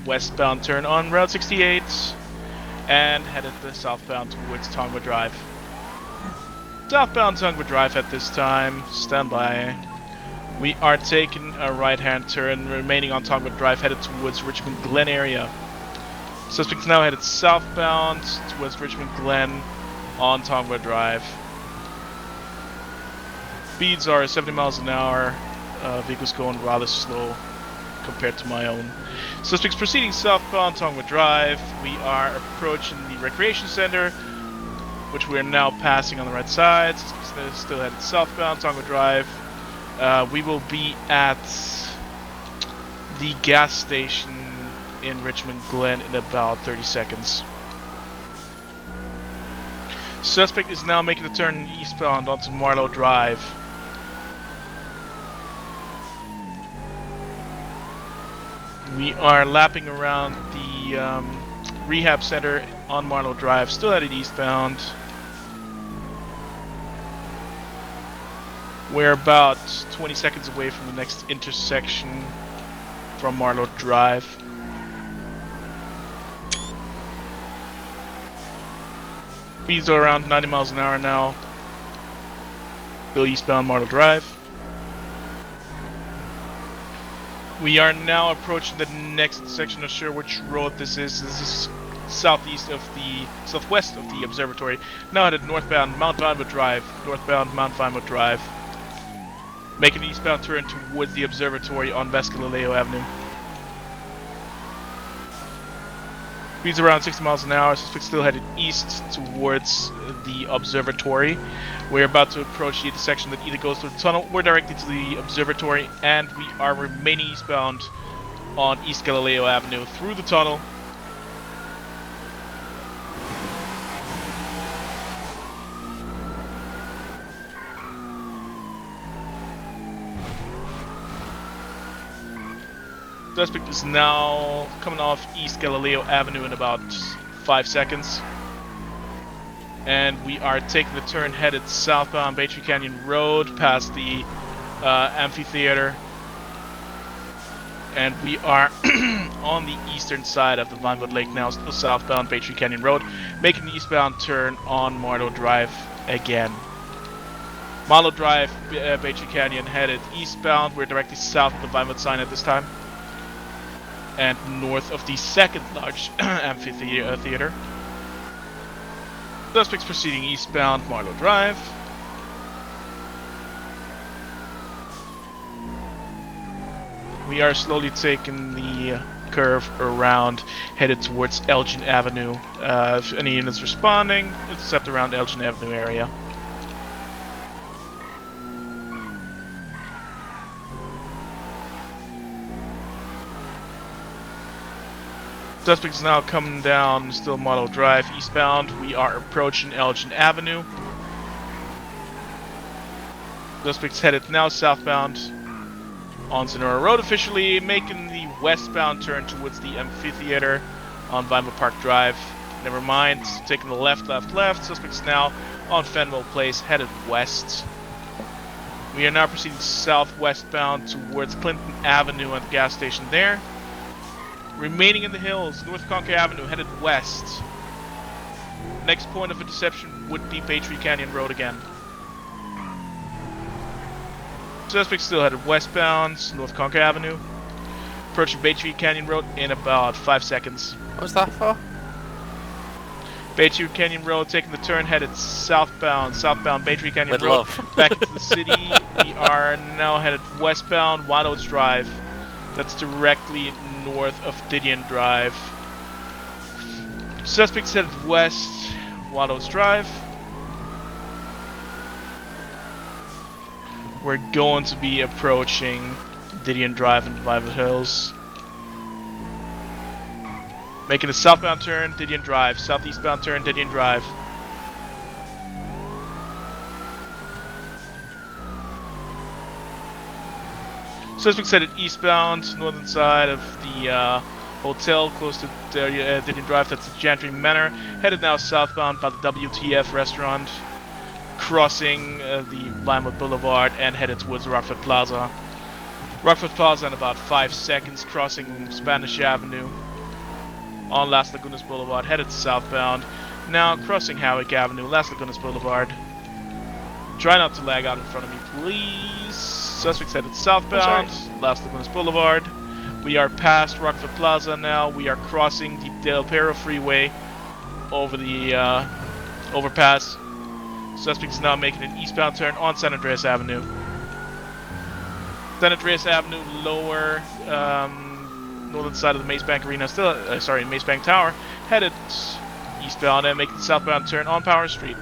westbound turn on Route 68 and headed southbound towards Tongva Drive. Southbound Tongva Drive at this time. Stand by. We are taking a right-hand turn, remaining on Tongva Drive, headed towards Richmond Glen area. Suspects now headed southbound towards Richmond Glen on Tongva Drive. Speeds are 70 miles an hour. Vehicles going rather slow compared to my own. Suspects proceeding southbound Tongva Drive. We are approaching the recreation center, which we are now passing on the right side. Suspects still headed southbound Tongva Drive. We will be at the gas station in Richmond Glen in about 30 seconds. Suspect is now making the turn eastbound onto Marlow Drive. We are lapping around the rehab center on Marlow Drive, still headed eastbound. We're about 20 seconds away from the next intersection from Marlow Drive. Speeds are around 90 miles an hour now. Still eastbound Marlow Drive. We are now approaching the next section. Not sure which road this is. This is southwest of the observatory. Now headed northbound Mount Vinewood Drive. Northbound Mount Vinewood Drive. Making an eastbound turn towards the observatory on West Galileo Avenue. Speeds around 60 miles an hour. Suspect still headed east towards the observatory. We're about to approach the intersection that either goes through the tunnel or directly to the observatory, and we are remaining eastbound on East Galileo Avenue through the tunnel. Suspect is now coming off East Galileo Avenue in about 5 seconds. And we are taking the turn headed southbound Baytree Canyon Road past the amphitheater. And we are on the eastern side of the Vinewood Lake now, still southbound Baytree Canyon Road, making the eastbound turn on Marlow Drive again. Marlow Drive, Baytree Canyon headed eastbound. We're directly south of the Vinewood sign at this time. And north of the second large amphitheater. Suspects proceeding eastbound Marlow Drive. We are slowly taking the curve around, headed towards Elgin Avenue. If any units responding, intercept around Elgin Avenue area. Suspect is now coming down still Marlow Drive eastbound. We are approaching Elgin Avenue. Suspect's headed now southbound on Sonora Road, officially making the westbound turn towards the amphitheater on Vinewood Park Drive. Never mind, taking the left. Suspect's now on Fenwell Place, headed west. We are now proceeding southwestbound towards Clinton Avenue and the gas station there. Remaining in the hills, North Conker Avenue, headed west. Next point of interception would be Baytree Canyon Road again. Suspect still headed westbound, North Conker Avenue. Approaching Baytree Canyon Road in about 5 seconds. What was that for? Baytree Canyon Road taking the turn, headed southbound Baytree Canyon With Road. love. Back into the city. We are now headed westbound, Wild Oats Drive. That's directly north of Didion Drive. Suspects headed west, Wild Oats Drive. We're going to be approaching Didion Drive and Vinewood Hills. Making a southbound turn, Didion Drive. Southeastbound turn, Didion Drive. Suspects headed eastbound, northern side of the hotel close to Didion Drive. That's the Chantry Manor. Headed now southbound by the WTF restaurant, crossing the Vinewood Boulevard and headed towards Rockford Plaza. Rockford Plaza in about 5 seconds, crossing Spanish Avenue. on Las Lagunas Boulevard, headed southbound. Now crossing Howick Avenue, Las Lagunas Boulevard. Try not to lag out in front of me, please. Suspects headed southbound, Las Lagunas Boulevard. We are past Rockford Plaza now. We are crossing the Del Perro Freeway over the overpass. Suspect is now making an eastbound turn on San Andreas Avenue. San Andreas Avenue, lower northern side of the Maze Bank Arena, Maze Bank Tower, headed eastbound and making the southbound turn on Power Street.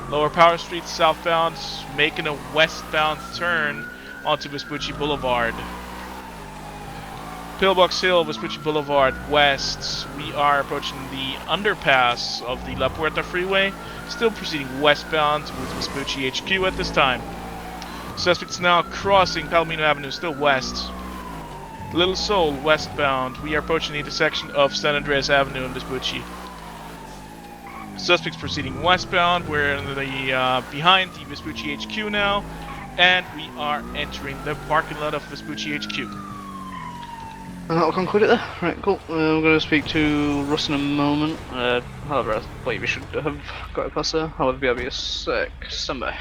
Lower Power Street, southbound, making a westbound turn onto Vespucci Boulevard. Pillbox Hill, Vespucci Boulevard, west. We are approaching the underpass of the La Puerta Freeway, still proceeding westbound with Vespucci HQ at this time. Suspects now crossing Palomino Avenue, still west. Little Seoul, westbound. We are approaching the intersection of San Andreas Avenue and Vespucci. Suspects proceeding westbound. We're in the behind the Vespucci HQ now, and we are entering the parking lot of Vespucci HQ. And that'll conclude it there. Right, cool. We're going to speak to Russ in a moment. However, I believe we should have got it past there. However, be a sec. Stand by.